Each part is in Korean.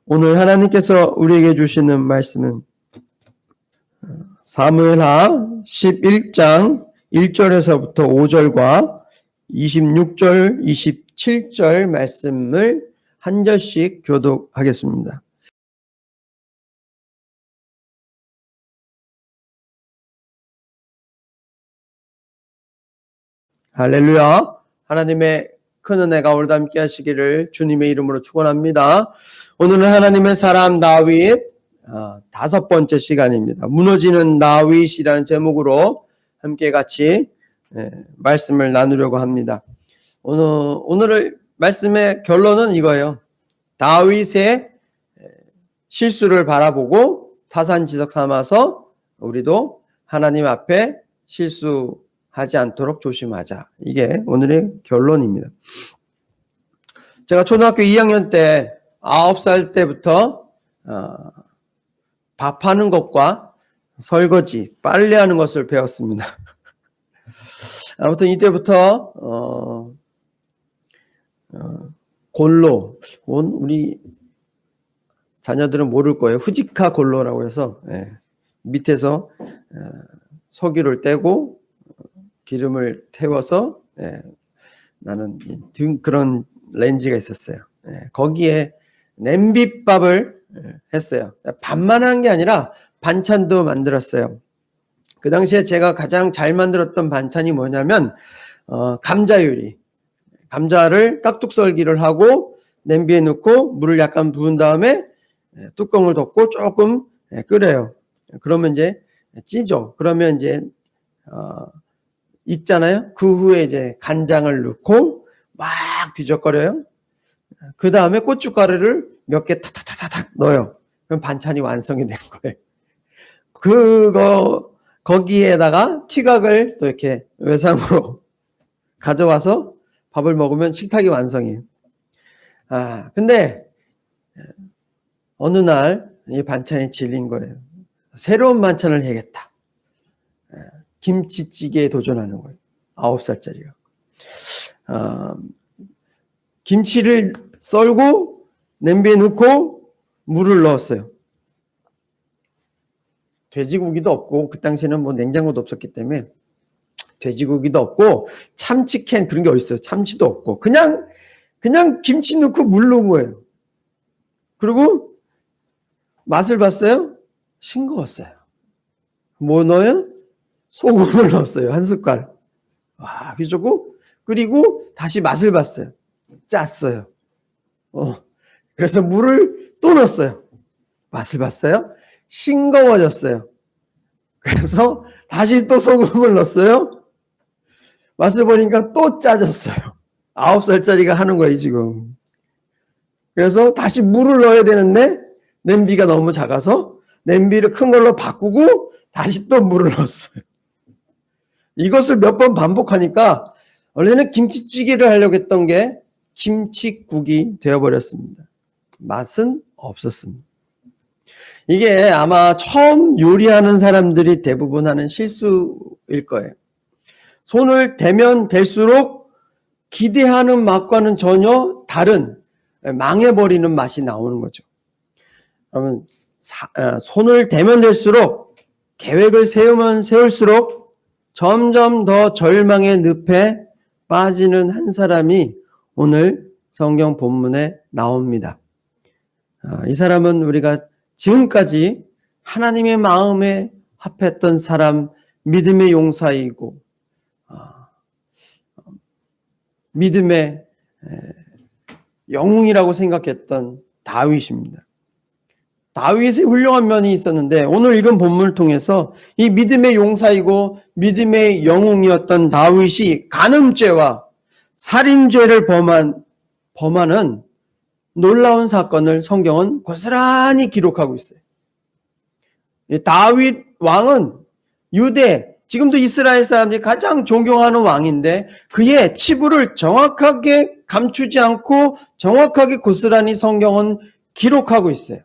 오늘 하나님께서 우리에게 주시는 말씀은 사무엘하 11장 1절에서부터 5절과 26절, 27절 말씀을 한 절씩 교독하겠습니다. 할렐루야. 하나님의 큰 은혜가 오늘도 함께 하시기를 주님의 이름으로 축원합니다. 오늘은 하나님의 사람 다윗 5번째 시간입니다. 무너지는 다윗이라는 제목으로 함께 같이 말씀을 나누려고 합니다. 오늘 말씀의 결론은 이거예요. 다윗의 실수를 바라보고 타산지석 삼아서 우리도 하나님 앞에 실수하지 않도록 조심하자. 이게 오늘의 결론입니다. 제가 초등학교 2학년 때 9살 때부터 밥하는 것과 설거지, 빨래하는 것을 배웠습니다. 아무튼 이때부터 골로, 우리 자녀들은 모를 거예요. 후지카 골로라고 해서 밑에서 석유를 떼고 기름을 태워서 나는 그런 렌지가 있었어요. 거기에 냄비밥을 했어요. 밥만 한 게 아니라 반찬도 만들었어요. 그 당시에 제가 가장 잘 만들었던 반찬이 뭐냐면 감자 요리. 감자를 깍둑썰기를 하고 냄비에 넣고 물을 약간 부은 다음에 뚜껑을 덮고 조금 끓여요. 그러면 이제 찌죠. 그러면 이제 익잖아요. 그 후에 이제 간장을 넣고 막 뒤적거려요. 그 다음에 고춧가루를 몇 개 탁탁탁탁 넣어요. 그럼 반찬이 완성이 된 거예요. 거기에다가 튀각을 또 이렇게 외상으로 가져와서 밥을 먹으면 식탁이 완성이에요. 근데 어느 날 이 반찬이 질린 거예요. 새로운 반찬을 해야겠다. 김치찌개에 도전하는 거예요. 9살짜리가. 김치를 썰고 냄비에 넣고 물을 넣었어요. 돼지고기도 없고 그 당시에는 뭐 냉장고도 없었기 때문에 돼지고기도 없고 참치캔 그런 게 어딨어요. 참치도 없고 그냥 김치 넣고 물 넣은 거예요. 그리고 맛을 봤어요. 싱거웠어요. 뭐 넣어요? 소금을 넣었어요. 한 숟갈. 와, 그리고 끓이고 다시 맛을 봤어요. 짰어요. 그래서 물을 또 넣었어요. 맛을 봤어요. 싱거워졌어요. 그래서 다시 또 소금을 넣었어요. 맛을 보니까 또 짜졌어요. 9살짜리가 하는 거예요, 지금. 그래서 다시 물을 넣어야 되는데 냄비가 너무 작아서 냄비를 큰 걸로 바꾸고 다시 또 물을 넣었어요. 이것을 몇 번 반복하니까 원래는 김치찌개를 하려고 했던 게 김치국이 되어버렸습니다. 맛은 없었습니다. 이게 아마 처음 요리하는 사람들이 대부분 하는 실수일 거예요. 손을 대면 댈수록 기대하는 맛과는 전혀 다른 망해버리는 맛이 나오는 거죠. 그러면 손을 대면 댈수록 계획을 세우면 세울수록 점점 더 절망의 늪에 빠지는 한 사람이 오늘 성경 본문에 나옵니다. 이 사람은 우리가 지금까지 하나님의 마음에 합했던 사람, 믿음의 용사이고 믿음의 영웅이라고 생각했던 다윗입니다. 다윗의 훌륭한 면이 있었는데 오늘 읽은 본문을 통해서 이 믿음의 용사이고 믿음의 영웅이었던 다윗이 간음죄와 살인죄를 범하는 놀라운 사건을 성경은 고스란히 기록하고 있어요. 다윗 왕은 유대, 지금도 이스라엘 사람들이 가장 존경하는 왕인데 그의 치부를 정확하게 감추지 않고 정확하게 고스란히 성경은 기록하고 있어요.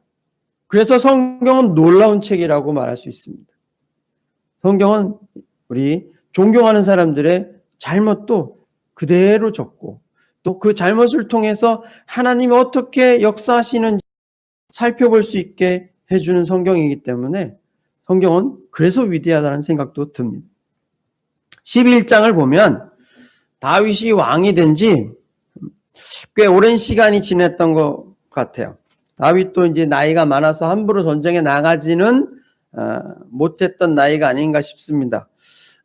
그래서 성경은 놀라운 책이라고 말할 수 있습니다. 성경은 우리 존경하는 사람들의 잘못도 그대로 적고 또 그 잘못을 통해서 하나님이 어떻게 역사하시는지 살펴볼 수 있게 해주는 성경이기 때문에 성경은 그래서 위대하다는 생각도 듭니다. 11장을 보면 다윗이 왕이 된 지 꽤 오랜 시간이 지났던 것 같아요. 다윗도 이제 나이가 많아서 함부로 전쟁에 나가지는 못했던 나이가 아닌가 싶습니다.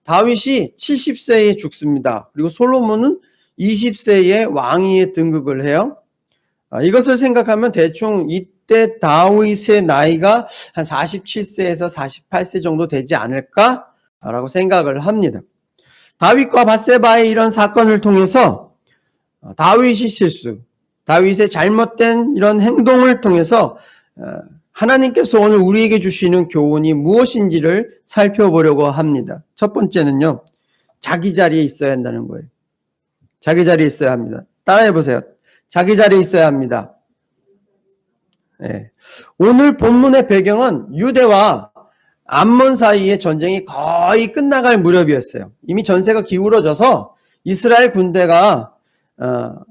다윗이 70세에 죽습니다. 그리고 솔로몬은 20세에 왕위에 등극을 해요. 이것을 생각하면 대충 이때 다윗의 나이가 한 47세에서 48세 정도 되지 않을까라고 생각을 합니다. 다윗과 밧세바의 이런 사건을 통해서 다윗의 실수, 다윗의 잘못된 이런 행동을 통해서 하나님께서 오늘 우리에게 주시는 교훈이 무엇인지를 살펴보려고 합니다. 첫 번째는요, 자기 자리에 있어야 한다는 거예요. 자기 자리에 있어야 합니다. 따라해 보세요. 자기 자리에 있어야 합니다. 네. 오늘 본문의 배경은 유대와 암몬 사이의 전쟁이 거의 끝나갈 무렵이었어요. 이미 전세가 기울어져서 이스라엘 군대가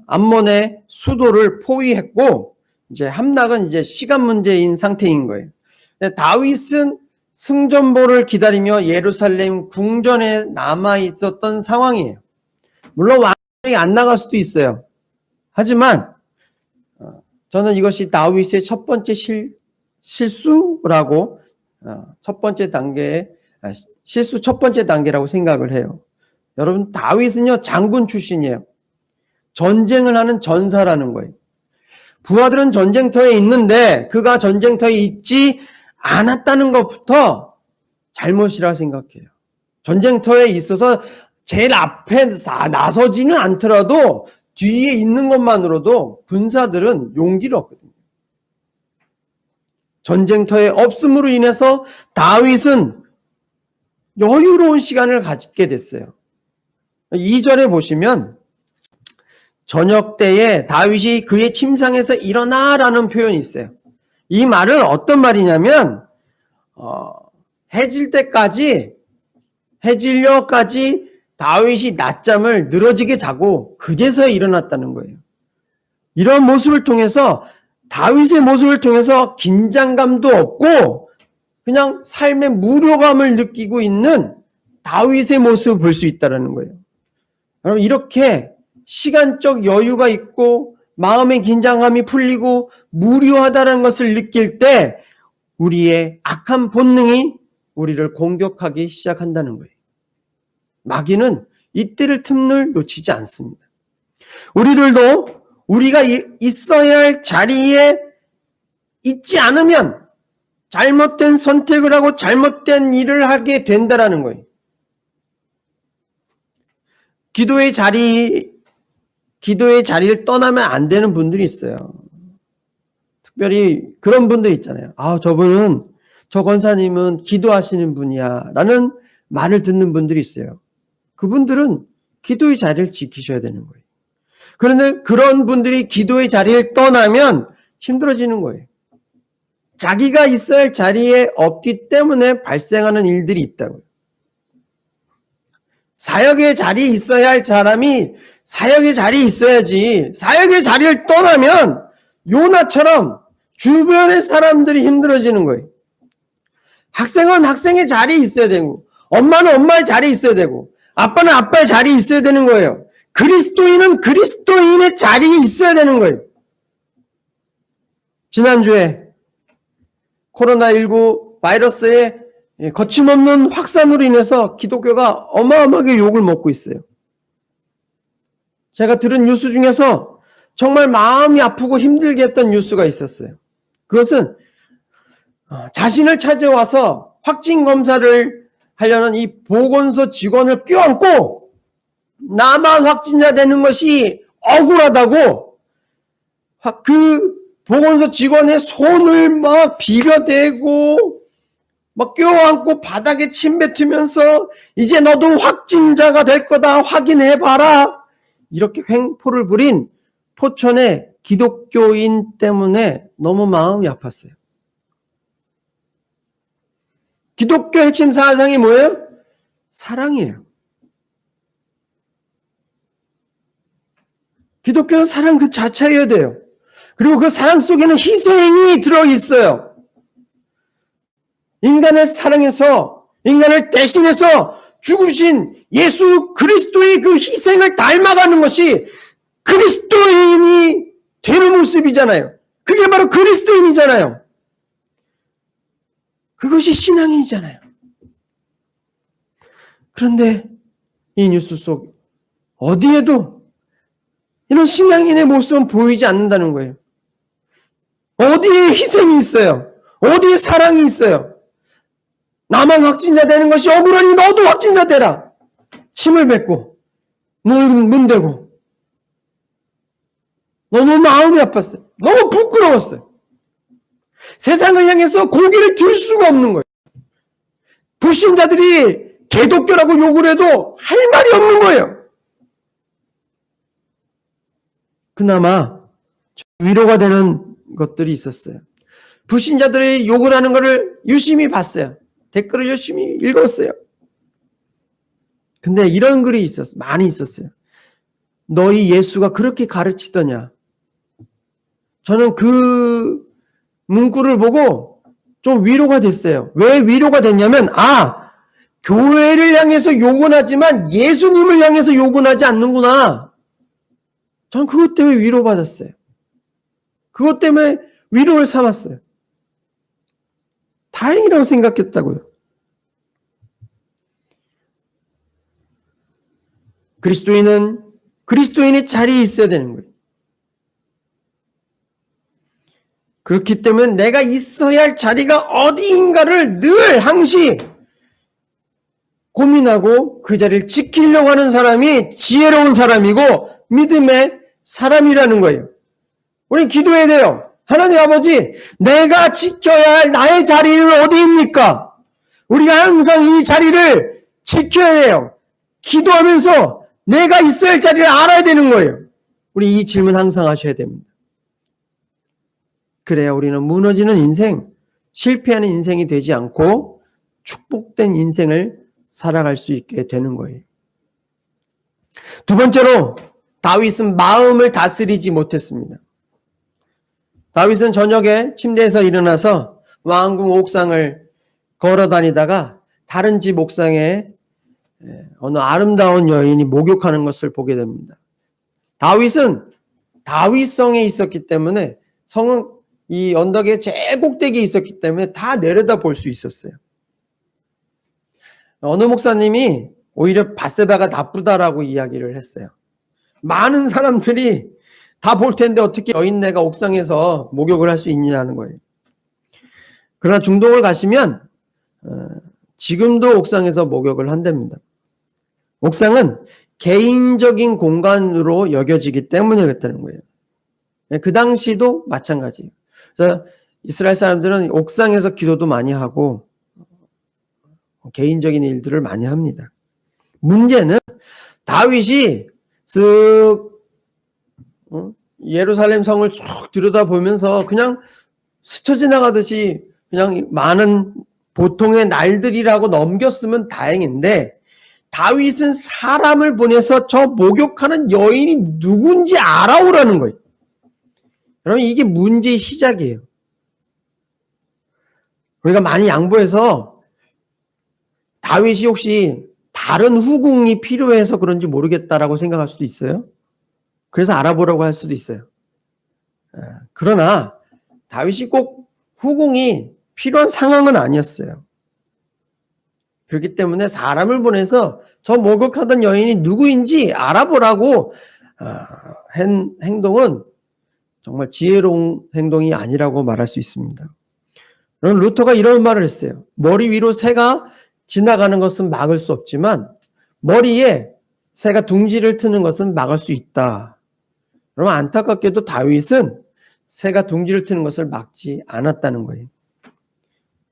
암몬의 수도를 포위했고 이제 함락은 이제 시간 문제인 상태인 거예요. 다윗은 승전보를 기다리며 예루살렘 궁전에 남아 있었던 상황이에요. 물론 왕이 안 나갈 수도 있어요. 하지만 저는 이것이 다윗의 첫 번째 실수라고 첫 번째 단계의 실수 첫 번째 단계라고 생각을 해요. 여러분, 다윗은요 장군 출신이에요. 전쟁을 하는 전사라는 거예요. 부하들은 전쟁터에 있는데 그가 전쟁터에 있지 않았다는 것부터 잘못이라 생각해요. 전쟁터에 있어서 제일 앞에 나서지는 않더라도 뒤에 있는 것만으로도 군사들은 용기를 얻거든요. 전쟁터에 없음으로 인해서 다윗은 여유로운 시간을 갖게 됐어요. 2절에 보시면 저녁 때에 다윗이 그의 침상에서 일어나라는 표현이 있어요. 이 말은 어떤 말이냐면 해질려까지 다윗이 낮잠을 늘어지게 자고 그제서야 일어났다는 거예요. 이런 모습을 통해서 다윗의 모습을 통해서 긴장감도 없고 그냥 삶의 무료감을 느끼고 있는 다윗의 모습을 볼 수 있다는 거예요. 여러분, 이렇게 시간적 여유가 있고 마음의 긴장감이 풀리고 무료하다는 것을 느낄 때 우리의 악한 본능이 우리를 공격하기 시작한다는 거예요. 마귀는 이때를 틈을 놓치지 않습니다. 우리들도 우리가 있어야 할 자리에 있지 않으면 잘못된 선택을 하고 잘못된 일을 하게 된다는 거예요. 기도의 자리를 떠나면 안 되는 분들이 있어요. 특별히 그런 분들 있잖아요. 저 권사님은 기도하시는 분이야 라는 말을 듣는 분들이 있어요. 그분들은 기도의 자리를 지키셔야 되는 거예요. 그런데 그런 분들이 기도의 자리를 떠나면 힘들어지는 거예요. 자기가 있어야 할 자리에 없기 때문에 발생하는 일들이 있다고요. 사역의 자리에 있어야 할 사람이 사역의 자리에 있어야지, 사역의 자리를 떠나면 요나처럼 주변의 사람들이 힘들어지는 거예요. 학생은 학생의 자리에 있어야 되고, 엄마는 엄마의 자리에 있어야 되고, 아빠는 아빠의 자리에 있어야 되는 거예요. 그리스도인은 그리스도인의 자리에 있어야 되는 거예요. 지난주에 코로나19 바이러스의 거침없는 확산으로 인해서 기독교가 어마어마하게 욕을 먹고 있어요. 제가 들은 뉴스 중에서 정말 마음이 아프고 힘들게 했던 뉴스가 있었어요. 그것은 자신을 찾아와서 확진 검사를 하려는 이 보건소 직원을 껴안고 나만 확진자 되는 것이 억울하다고 그 보건소 직원의 손을 막 비벼대고 막 껴안고 바닥에 침 뱉으면서 이제 너도 확진자가 될 거다 확인해봐라 이렇게 횡포를 부린 포천의 기독교인 때문에 너무 마음이 아팠어요. 기독교 핵심 사상이 뭐예요? 사랑이에요. 기독교는 사랑 그 자체여야 돼요. 그리고 그 사랑 속에는 희생이 들어있어요. 인간을 사랑해서, 인간을 대신해서 죽으신 예수 그리스도의 그 희생을 닮아가는 것이 그리스도인이 되는 모습이잖아요. 그게 바로 그리스도인이잖아요. 그것이 신앙이잖아요. 그런데 이 뉴스 속 어디에도 이런 신앙인의 모습은 보이지 않는다는 거예요. 어디에 희생이 있어요? 어디에 사랑이 있어요? 나만 확진자 되는 것이 억울하니 너도 확진자 되라. 침을 뱉고 눈을 문대고 너무 마음이 아팠어요. 너무 부끄러웠어요. 세상을 향해서 고개를 들 수가 없는 거예요. 불신자들이 개독교라고 욕을 해도 할 말이 없는 거예요. 그나마 위로가 되는 것들이 있었어요. 불신자들이 욕을 하는 것을 유심히 봤어요. 댓글을 열심히 읽었어요. 근데 이런 글이 있었어요. 많이 있었어요. 너희 예수가 그렇게 가르치더냐. 저는 그 문구를 보고 좀 위로가 됐어요. 왜 위로가 됐냐면, 교회를 향해서 욕은 하지만 예수님을 향해서 욕은 하지 않는구나. 전 그것 때문에 위로받았어요. 그것 때문에 위로를 삼았어요. 다행이라고 생각했다고요. 그리스도인은 그리스도인의 자리에 있어야 되는 거예요. 그렇기 때문에 내가 있어야 할 자리가 어디인가를 늘 항시 고민하고 그 자리를 지키려고 하는 사람이 지혜로운 사람이고 믿음의 사람이라는 거예요. 우리 기도해야 돼요. 하나님 아버지, 내가 지켜야 할 나의 자리는 어디입니까? 우리가 항상 이 자리를 지켜야 해요. 기도하면서 내가 있어야 할 자리를 알아야 되는 거예요. 우리 이 질문 항상 하셔야 됩니다. 그래야 우리는 무너지는 인생, 실패하는 인생이 되지 않고 축복된 인생을 살아갈 수 있게 되는 거예요. 두 번째로 다윗은 마음을 다스리지 못했습니다. 다윗은 저녁에 침대에서 일어나서 왕궁 옥상을 걸어 다니다가 다른 집 옥상에 어느 아름다운 여인이 목욕하는 것을 보게 됩니다. 다윗은 다윗성에 있었기 때문에 성은 이 언덕의 제일 꼭대기에 있었기 때문에 다 내려다 볼 수 있었어요. 어느 목사님이 오히려 밧세바가 나쁘다라고 이야기를 했어요. 많은 사람들이 다 볼 텐데 어떻게 여인네가 옥상에서 목욕을 할 수 있냐는 거예요. 그러나 중동을 가시면 지금도 옥상에서 목욕을 한답니다. 옥상은 개인적인 공간으로 여겨지기 때문에 그랬다는 거예요. 그 당시도 마찬가지예요. 그래서 이스라엘 사람들은 옥상에서 기도도 많이 하고 개인적인 일들을 많이 합니다. 문제는 다윗이 예루살렘 성을 쭉 들여다보면서 그냥 스쳐 지나가듯이 그냥 많은 보통의 날들이라고 넘겼으면 다행인데 다윗은 사람을 보내서 저 목욕하는 여인이 누군지 알아오라는 거예요. 그러면 이게 문제의 시작이에요. 우리가 많이 양보해서 다윗이 혹시 다른 후궁이 필요해서 그런지 모르겠다라고 생각할 수도 있어요. 그래서 알아보라고 할 수도 있어요. 그러나 다윗이 꼭 후궁이 필요한 상황은 아니었어요. 그렇기 때문에 사람을 보내서 저 목욕하던 여인이 누구인지 알아보라고 한 행동은 정말 지혜로운 행동이 아니라고 말할 수 있습니다. 그럼 루터가 이런 말을 했어요. 머리 위로 새가 지나가는 것은 막을 수 없지만 머리에 새가 둥지를 트는 것은 막을 수 있다. 그러면 안타깝게도 다윗은 새가 둥지를 트는 것을 막지 않았다는 거예요.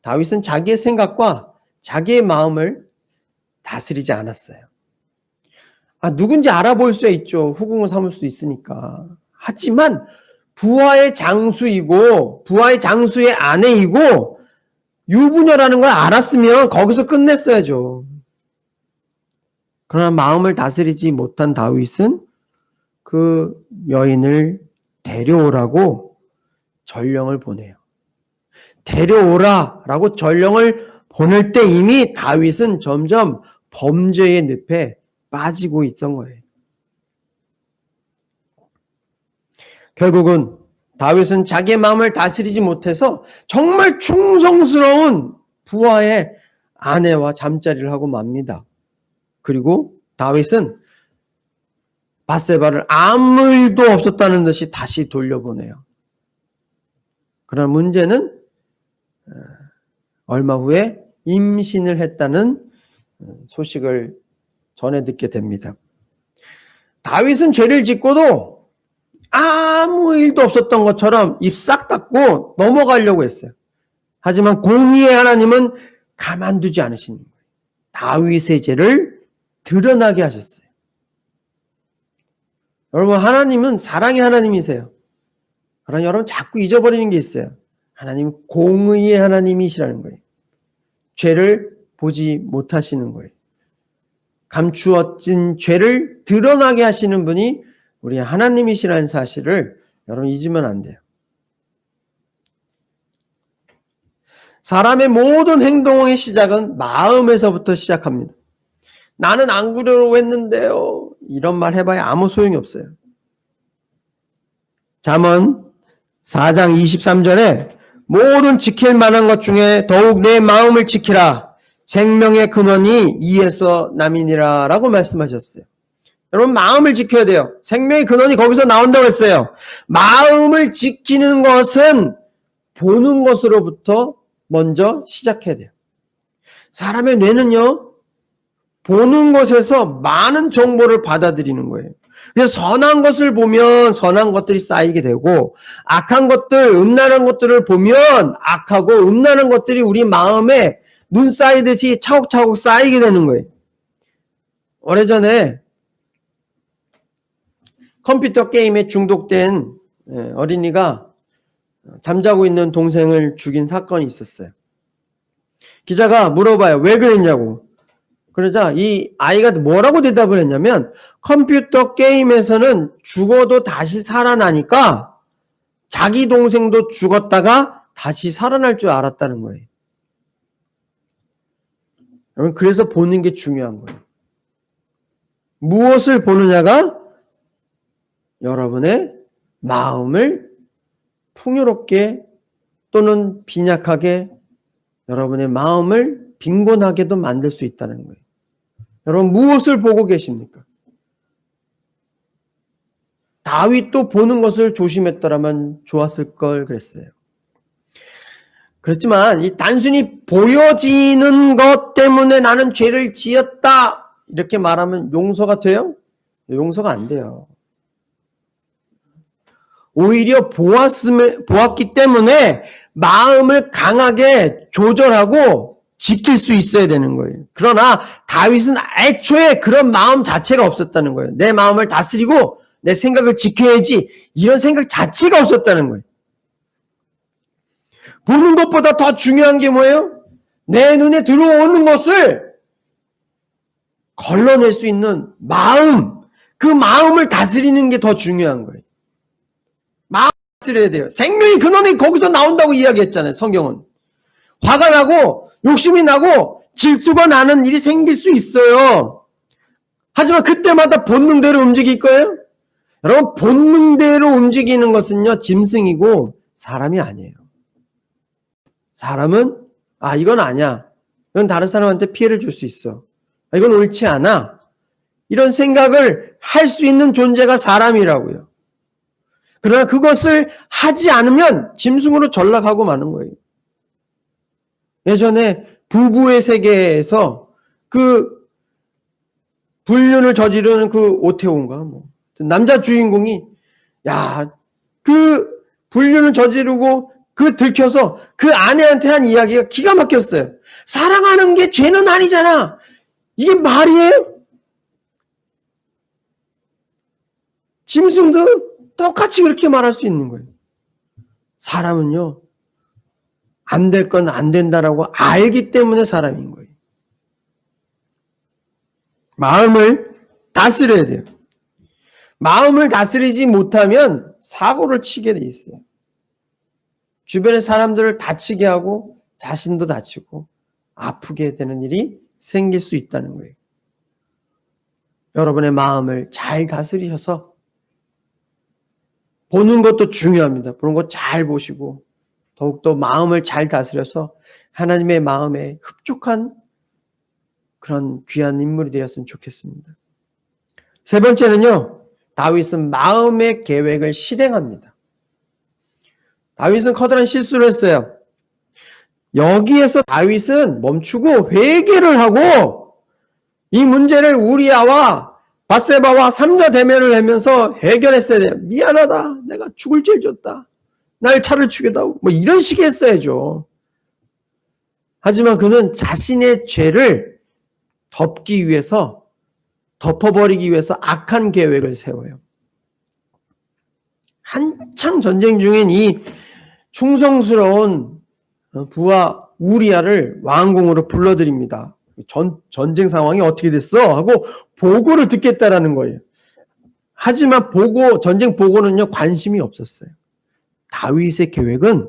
다윗은 자기의 생각과 자기의 마음을 다스리지 않았어요. 누군지 알아볼 수 있죠. 후궁을 삼을 수도 있으니까. 하지만 부하의 장수이고 부하의 장수의 아내이고 유부녀라는 걸 알았으면 거기서 끝냈어야죠. 그러나 마음을 다스리지 못한 다윗은 그 여인을 데려오라고 전령을 보내요. 데려오라 라고 전령을 보낼 때 이미 다윗은 점점 범죄의 늪에 빠지고 있던 거예요. 결국은 다윗은 자기의 마음을 다스리지 못해서 정말 충성스러운 부하의 아내와 잠자리를 하고 맙니다. 그리고 다윗은 밧세바를 아무 일도 없었다는 듯이 다시 돌려보내요. 그러나 문제는 얼마 후에 임신을 했다는 소식을 전해 듣게 됩니다. 다윗은 죄를 짓고도 아무 일도 없었던 것처럼 입 싹 닫고 넘어가려고 했어요. 하지만 공의의 하나님은 가만두지 않으시는 거예요. 다윗의 죄를 드러나게 하셨어요. 여러분, 하나님은 사랑의 하나님이세요. 그러나 여러분 자꾸 잊어버리는 게 있어요. 하나님은 공의의 하나님이시라는 거예요. 죄를 보지 못하시는 거예요. 감추어진 죄를 드러나게 하시는 분이 우리 하나님이시라는 사실을 여러분 잊으면 안 돼요. 사람의 모든 행동의 시작은 마음에서부터 시작합니다. 나는 안 그러려고 했는데요. 이런 말 해봐야 아무 소용이 없어요. 잠언 4장 23절에 모든 지킬 만한 것 중에 더욱 내 마음을 지키라. 생명의 근원이 이에서 남이니라 라고 말씀하셨어요. 여러분, 마음을 지켜야 돼요. 생명의 근원이 거기서 나온다고 했어요. 마음을 지키는 것은 보는 것으로부터 먼저 시작해야 돼요. 사람의 뇌는요, 보는 것에서 많은 정보를 받아들이는 거예요. 그래서 선한 것을 보면 선한 것들이 쌓이게 되고, 악한 것들, 음란한 것들을 보면 악하고 음란한 것들이 우리 마음에 눈 쌓이듯이 차곡차곡 쌓이게 되는 거예요. 오래전에 컴퓨터 게임에 중독된 어린이가 잠자고 있는 동생을 죽인 사건이 있었어요. 기자가 물어봐요. 왜 그랬냐고. 그러자 이 아이가 뭐라고 대답을 했냐면, 컴퓨터 게임에서는 죽어도 다시 살아나니까 자기 동생도 죽었다가 다시 살아날 줄 알았다는 거예요. 여러분, 그래서 보는 게 중요한 거예요. 무엇을 보느냐가 여러분의 마음을 풍요롭게 또는 빈약하게, 여러분의 마음을 빈곤하게도 만들 수 있다는 거예요. 여러분, 무엇을 보고 계십니까? 다윗도 보는 것을 조심했더라면 좋았을 걸 그랬어요. 그렇지만 이 단순히 보여지는 것 때문에 나는 죄를 지었다 이렇게 말하면 용서가 돼요? 용서가 안 돼요. 오히려 보았기 때문에 마음을 강하게 조절하고 지킬 수 있어야 되는 거예요. 그러나 다윗은 애초에 그런 마음 자체가 없었다는 거예요. 내 마음을 다스리고 내 생각을 지켜야지, 이런 생각 자체가 없었다는 거예요. 보는 것보다 더 중요한 게 뭐예요? 내 눈에 들어오는 것을 걸러낼 수 있는 마음, 그 마음을 다스리는 게 더 중요한 거예요. 마음을 다스려야 돼요. 생명의 근원이 거기서 나온다고 이야기했잖아요, 성경은. 화가 나고 욕심이 나고 질투가 나는 일이 생길 수 있어요. 하지만 그때마다 본능대로 움직일 거예요? 여러분, 본능대로 움직이는 것은요, 짐승이고 사람이 아니에요. 사람은 이건 아니야. 이건 다른 사람한테 피해를 줄 수 있어. 이건 옳지 않아. 이런 생각을 할 수 있는 존재가 사람이라고요. 그러나 그것을 하지 않으면 짐승으로 전락하고 마는 거예요. 예전에 부부의 세계에서 그 불륜을 저지르는 그 오태호인가 남자 주인공이 그 불륜을 저지르고 그 들켜서 그 아내한테 한 이야기가 기가 막혔어요. 사랑하는 게 죄는 아니잖아. 이게 말이에요? 짐승도 똑같이 그렇게 말할 수 있는 거예요. 사람은요, 안 될 건 안 된다라고 알기 때문에 사람인 거예요. 마음을 다스려야 돼요. 마음을 다스리지 못하면 사고를 치게 돼 있어요. 주변의 사람들을 다치게 하고 자신도 다치고 아프게 되는 일이 생길 수 있다는 거예요. 여러분의 마음을 잘 다스리셔서 보는 것도 중요합니다. 보는 거 잘 보시고 더욱더 마음을 잘 다스려서 하나님의 마음에 흡족한 그런 귀한 인물이 되었으면 좋겠습니다. 세 번째는요. 다윗은 마음의 계획을 실행합니다. 다윗은 커다란 실수를 했어요. 여기에서 다윗은 멈추고 회개를 하고 이 문제를 우리아와 밧세바와 삼자 대면을 하면서 해결했어야 돼요. 미안하다. 내가 죽을 죄 졌다. 날 차를 죽여다오. 뭐 이런 식의 했어야죠. 하지만 그는 자신의 죄를 덮기 위해서, 덮어버리기 위해서 악한 계획을 세워요. 한창 전쟁 중인 이 충성스러운 부하 우리아를 왕궁으로 불러들입니다. 전쟁 상황이 어떻게 됐어? 하고 보고를 듣겠다라는 거예요. 하지만 전쟁 보고는요, 관심이 없었어요. 다윗의 계획은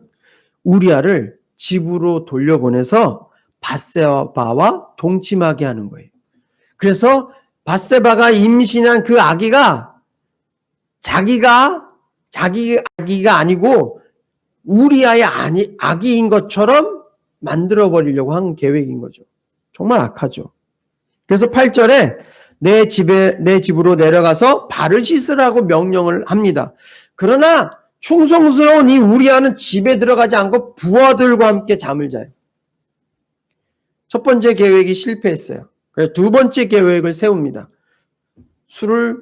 우리아를 집으로 돌려보내서 밧세바와 동침하게 하는 거예요. 그래서 밧세바가 임신한 그 아기가 자기 아기가 아니고 우리아의 아기인 것처럼 만들어버리려고 한 계획인 거죠. 정말 악하죠. 그래서 8절에 내 집으로 내려가서 발을 씻으라고 명령을 합니다. 그러나 충성스러운 이 우리아는 집에 들어가지 않고 부하들과 함께 잠을 자요. 첫 번째 계획이 실패했어요. 그래서 두 번째 계획을 세웁니다. 술을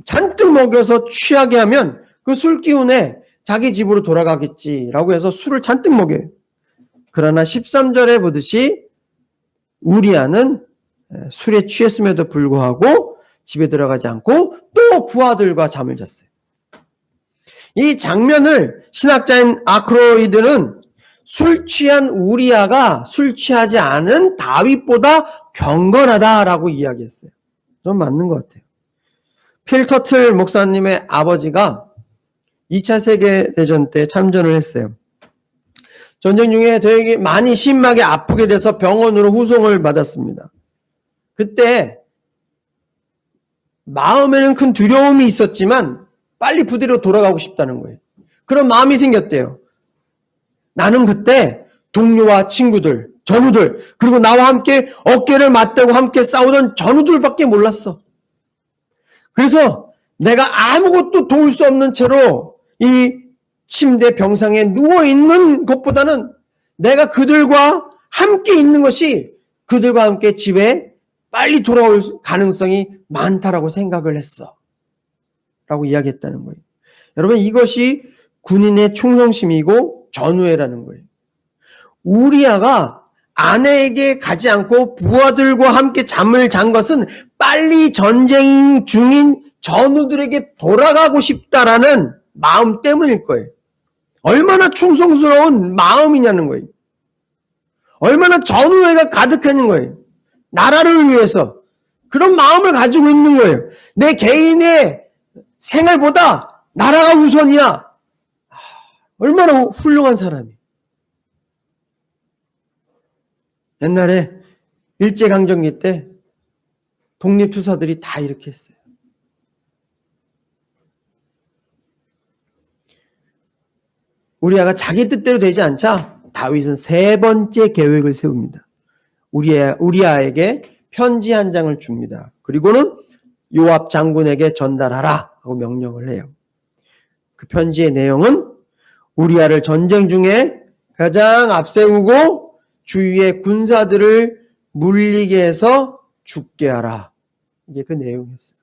잔뜩 먹여서 취하게 하면 그 술 기운에 자기 집으로 돌아가겠지라고 해서 술을 잔뜩 먹여요. 그러나 13절에 보듯이 우리아는 술에 취했음에도 불구하고 집에 들어가지 않고 또 부하들과 잠을 잤어요. 이 장면을 신학자인 아크로이드는 술 취한 우리아가 술 취하지 않은 다윗보다 경건하다라고 이야기했어요. 좀 맞는 것 같아요. 필 터틀 목사님의 아버지가 2차 세계대전 때 참전을 했어요. 전쟁 중에 되게 많이 심하게 아프게 돼서 병원으로 후송을 받았습니다. 그때 마음에는 큰 두려움이 있었지만 빨리 부대로 돌아가고 싶다는 거예요. 그런 마음이 생겼대요. 나는 그때 동료와 친구들, 전우들, 그리고 나와 함께 어깨를 맞대고 함께 싸우던 전우들밖에 몰랐어. 그래서 내가 아무것도 도울 수 없는 채로 이 침대 병상에 누워있는 것보다는 내가 그들과 함께 있는 것이 그들과 함께 집에 빨리 돌아올 가능성이 많다라고 생각을 했어. 라고 이야기했다는 거예요. 여러분, 이것이 군인의 충성심이고 전우애라는 거예요. 우리아가 아내에게 가지 않고 부하들과 함께 잠을 잔 것은 빨리 전쟁 중인 전우들에게 돌아가고 싶다라는 마음 때문일 거예요. 얼마나 충성스러운 마음이냐는 거예요. 얼마나 전우애가 가득한 거예요. 나라를 위해서 그런 마음을 가지고 있는 거예요. 내 개인의 생활보다 나라가 우선이야. 얼마나 훌륭한 사람이. 옛날에 일제강점기 때 독립투사들이 다 이렇게 했어요. 우리아가 자기 뜻대로 되지 않자 다윗은 세 번째 계획을 세웁니다. 우리아에게 편지 한 장을 줍니다. 그리고는 요압 장군에게 전달하라 하고 명령을 해요. 그 편지의 내용은 우리아를 전쟁 중에 가장 앞세우고 주위의 군사들을 물리게 해서 죽게 하라. 이게 그 내용이었어요.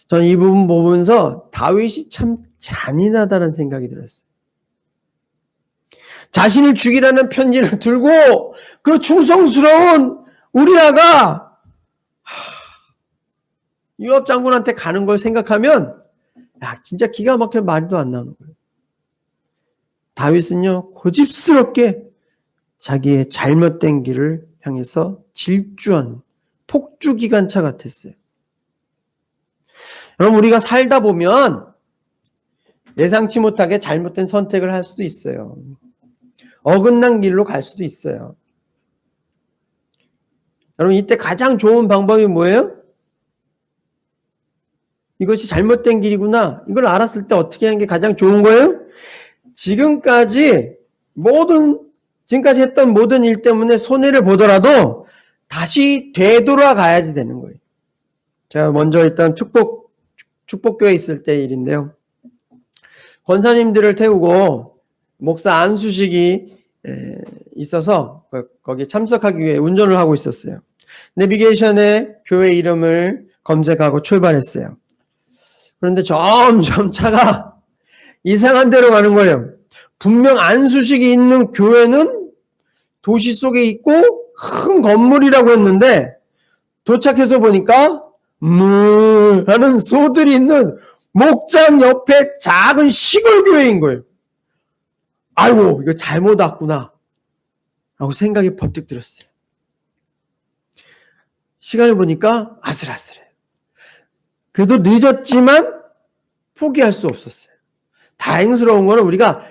저는 이 부분 보면서 다윗이 참 잔인하다는 생각이 들었어요. 자신을 죽이라는 편지를 들고 그 충성스러운 우리아가 요압 장군한테 가는 걸 생각하면 진짜 기가 막혀 말도 안 나오는 거예요. 다윗은요 고집스럽게 자기의 잘못된 길을 향해서 질주한 폭주기관차 같았어요. 여러분, 우리가 살다 보면 예상치 못하게 잘못된 선택을 할 수도 있어요. 어긋난 길로 갈 수도 있어요. 여러분, 이때 가장 좋은 방법이 뭐예요? 이것이 잘못된 길이구나. 이걸 알았을 때 어떻게 하는 게 가장 좋은 거예요? 지금까지 했던 모든 일 때문에 손해를 보더라도 다시 되돌아가야지 되는 거예요. 제가 먼저 일단 축복교회 있을 때 일인데요. 권사님들을 태우고 목사 안수식이 있어서 거기에 참석하기 위해 운전을 하고 있었어요. 내비게이션에 교회 이름을 검색하고 출발했어요. 그런데 점점 차가 이상한 데로 가는 거예요. 분명 안수식이 있는 교회는 도시 속에 있고 큰 건물이라고 했는데 도착해서 보니까 하는 소들이 있는 목장 옆에 작은 시골 교회인 거예요. 아이고, 이거 잘못 왔구나 라고 생각이 번뜩 들었어요. 시간을 보니까 아슬아슬해요. 그래도 늦었지만 포기할 수 없었어요. 다행스러운 거는 우리가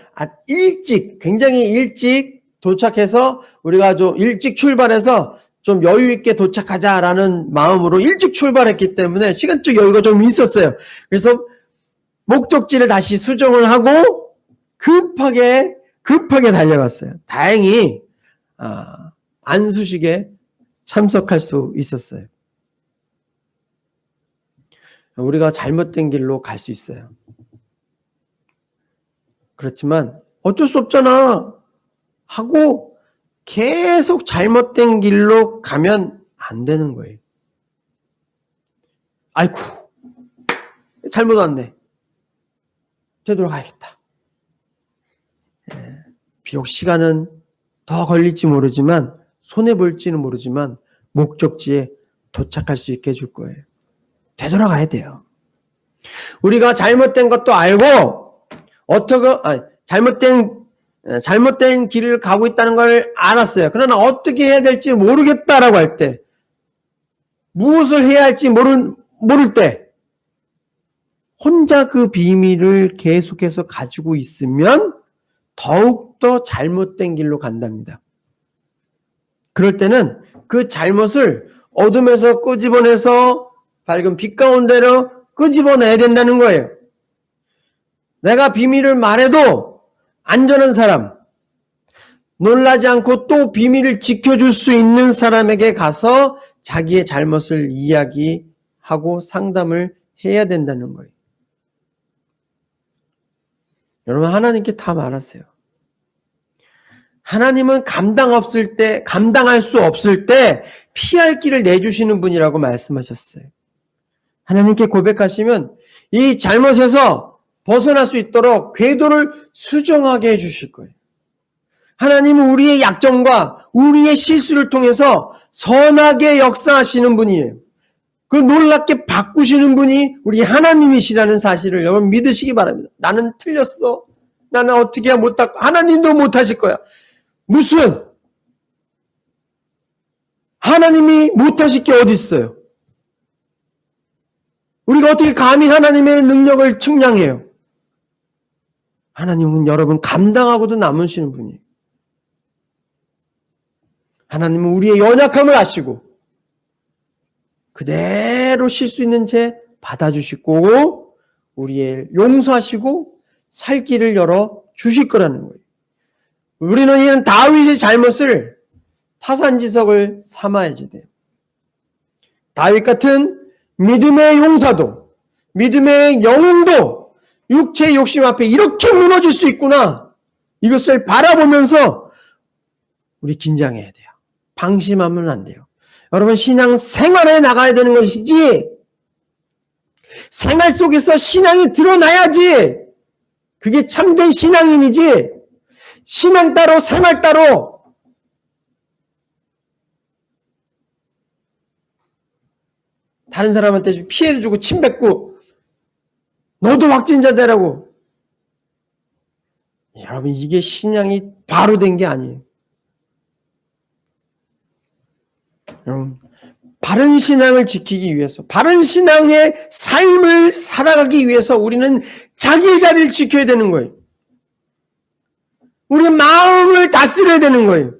굉장히 일찍 도착해서 우리가 좀 일찍 출발해서 좀 여유 있게 도착하자라는 마음으로 일찍 출발했기 때문에 시간적 여유가 좀 있었어요. 그래서 목적지를 다시 수정을 하고 급하게 달려갔어요. 다행히 안수식에 참석할 수 있었어요. 우리가 잘못된 길로 갈 수 있어요. 그렇지만 어쩔 수 없잖아 하고 계속 잘못된 길로 가면 안 되는 거예요. 아이쿠, 잘못 왔네. 되돌아가야겠다. 비록 시간은 더 걸릴지 모르지만 손해볼지는 모르지만 목적지에 도착할 수 있게 해줄 거예요. 되돌아가야 돼요. 우리가 잘못된 것도 알고 잘못된 길을 가고 있다는 걸 알았어요. 그러나 어떻게 해야 될지 모르겠다라고 할 때, 무엇을 해야 할지 모를 때, 혼자 그 비밀을 계속해서 가지고 있으면 더욱더 잘못된 길로 간답니다. 그럴 때는 그 잘못을 어둠에서 끄집어내서 밝은 빛 가운데로 끄집어내야 된다는 거예요. 내가 비밀을 말해도 안전한 사람, 놀라지 않고 또 비밀을 지켜줄 수 있는 사람에게 가서 자기의 잘못을 이야기하고 상담을 해야 된다는 거예요. 여러분, 하나님께 다 말하세요. 하나님은 감당할 수 없을 때 피할 길을 내주시는 분이라고 말씀하셨어요. 하나님께 고백하시면 이 잘못에서 벗어날 수 있도록 궤도를 수정하게 해주실 거예요. 하나님은 우리의 약점과 우리의 실수를 통해서 선하게 역사하시는 분이에요. 그 놀랍게 바꾸시는 분이 우리 하나님이시라는 사실을 여러분 믿으시기 바랍니다. 나는 틀렸어. 나는 어떻게 해야 못하고 하나님도 못하실 거야. 무슨 하나님이 못하실 게 어디 있어요? 우리가 어떻게 감히 하나님의 능력을 측량해요? 하나님은 여러분 감당하고도 남으시는 분이에요. 하나님은 우리의 연약함을 아시고 그대로 쉴 수 있는 채 받아주시고 우리의 용서하시고 살 길을 열어 주실 거라는 거예요. 우리는 이런 다윗의 잘못을 타산지석을 삼아야지 돼요. 다윗 같은 믿음의 용사도 믿음의 영웅도 육체의 욕심 앞에 이렇게 무너질 수 있구나. 이것을 바라보면서 우리 긴장해야 돼요. 방심하면 안 돼요. 여러분 신앙 생활에 나가야 되는 것이지 생활 속에서 신앙이 드러나야지 그게 참된 신앙인이지 신앙 따로 생활 따로 다른 사람한테 피해를 주고 침 뱉고 너도 확진자 되라고 여러분 이게 신앙이 바로 된 게 아니에요. 여러분 바른 신앙을 지키기 위해서, 바른 신앙의 삶을 살아가기 위해서 우리는 자기 자리를 지켜야 되는 거예요. 우리 마음을 다스려야 되는 거예요.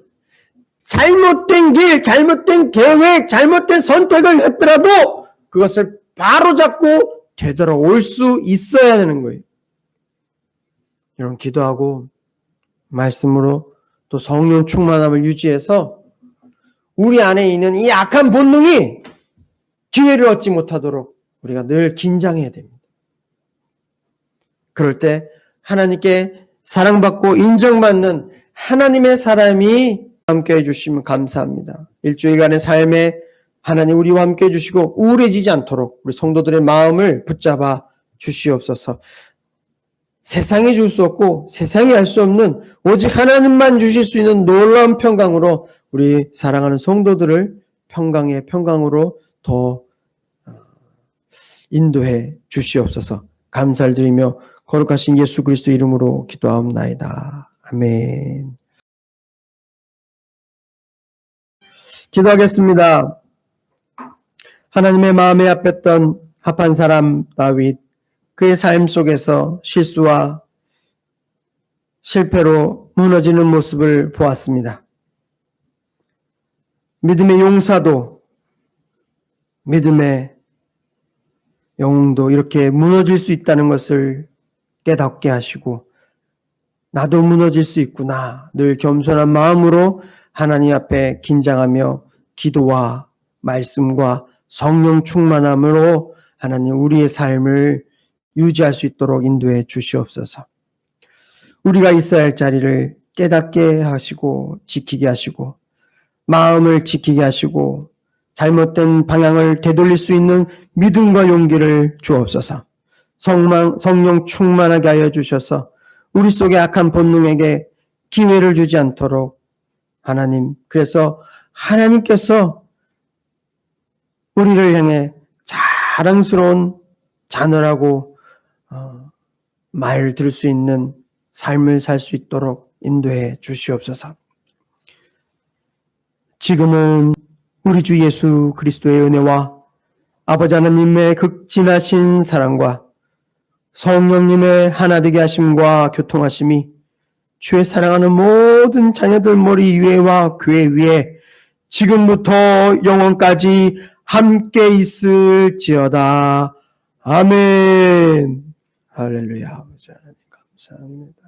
잘못된 길, 잘못된 계획, 잘못된 선택을 했더라도 그것을 바로잡고 되돌아올 수 있어야 되는 거예요. 여러분, 기도하고 말씀으로 또 성령 충만함을 유지해서 우리 안에 있는 이 악한 본능이 기회를 얻지 못하도록 우리가 늘 긴장해야 됩니다. 그럴 때 하나님께 사랑받고 인정받는 하나님의 사람이 함께 해주시면 감사합니다. 일주일간의 삶에 하나님 우리와 함께 해주시고 우울해지지 않도록 우리 성도들의 마음을 붙잡아 주시옵소서. 세상이 줄 수 없고 세상이 할 수 없는 오직 하나님만 주실 수 있는 놀라운 평강으로 우리 사랑하는 성도들을 평강의 평강으로 더 인도해 주시옵소서. 감사를 드리며 거룩하신 예수 그리스도 이름으로 기도하옵나이다. 아멘. 기도하겠습니다. 하나님의 마음에 합한 사람 다윗, 그의 삶 속에서 실수와 실패로 무너지는 모습을 보았습니다. 믿음의 용사도, 믿음의 영웅도 이렇게 무너질 수 있다는 것을 깨닫게 하시고 나도 무너질 수 있구나. 늘 겸손한 마음으로 하나님 앞에 긴장하며 기도와 말씀과 성령 충만함으로 하나님 우리의 삶을 유지할 수 있도록 인도해 주시옵소서. 우리가 있어야 할 자리를 깨닫게 하시고 지키게 하시고 마음을 지키게 하시고 잘못된 방향을 되돌릴 수 있는 믿음과 용기를 주옵소서. 성령 충만하게 하여 주셔서 우리 속의 악한 본능에게 기회를 주지 않도록 하나님, 그래서 하나님께서 우리를 향해 자랑스러운 자녀라고 말 들을 수 있는 삶을 살 수 있도록 인도해 주시옵소서. 지금은 우리 주 예수 그리스도의 은혜와 아버지 하나님의 극진하신 사랑과 성령님의 하나되게 하심과 교통하심이 주의 사랑하는 모든 자녀들 머리 위에와 교회 위에 지금부터 영원까지 함께 있을지어다. 아멘. 할렐루야. 아버지 하나님 감사합니다.